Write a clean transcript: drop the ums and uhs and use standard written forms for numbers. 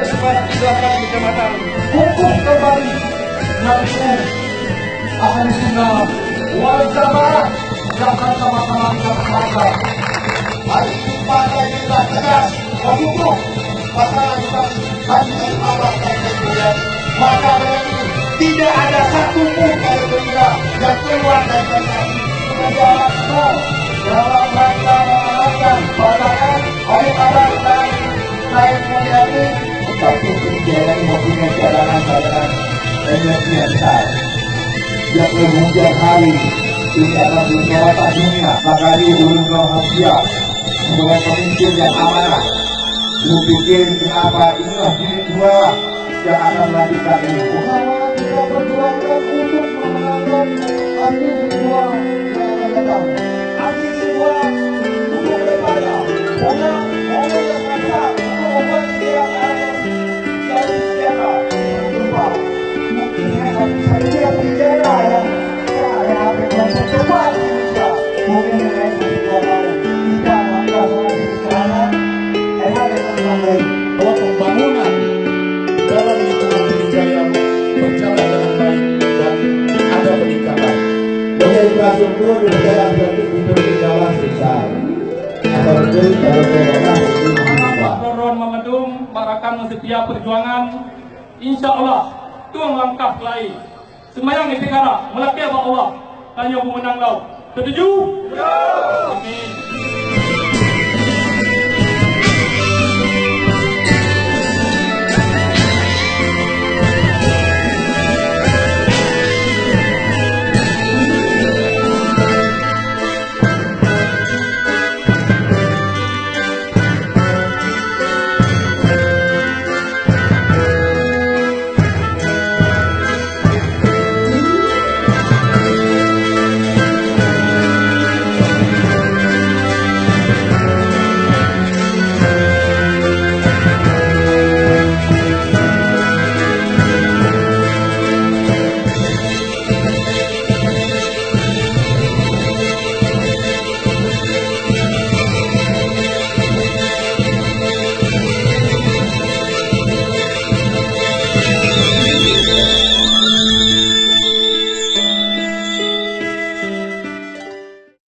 semangat kecelakaan kecamatan. Hukum kembali nanti akan sunnah wal jamaah jangan sama-sama kita. Hari partai kita tegas mendukung pasangan Haji Ahmad dan maka tidak ada satupun dari Gerindra yang keluar dari PKI menjawab no dalam rangka mengamankan pasangan Haji Ahmad dan Said Mulyani satu kebijakan mempunyai jalanan energinya besar yang kemudian hari ini akan berkewatan dunia maka ini belum bahagia sebagai pemimpin yang amanah. Lu pikir kenapa inilah jilid 2 yang akan melanjutkan ini? Bahwa kita perjuangkan untuk memenangkan arti semua yang akan datang. Arti semua untuk berkarya. Banyak momen yang besar untuk membuat dia dari sejarah berubah. Mungkin akan saja sejarah yang saya akan mencoba di Indonesia. Mungkin dengan perjuangan kita melakukan sejarah. Bahwa pembangunan dalam lingkungan gereja yang berjalan dengan baik dan ada peningkatan. Menjadi infrastruktur di dalam bentuk berjalan besar. Atau betul kalau saya Pak Doron Mamadum marakan setia perjuangan. Insya Allah tuang langkah lain. Semayang negara melaki Allah. Tanya pemenang lau. Setuju? Ya.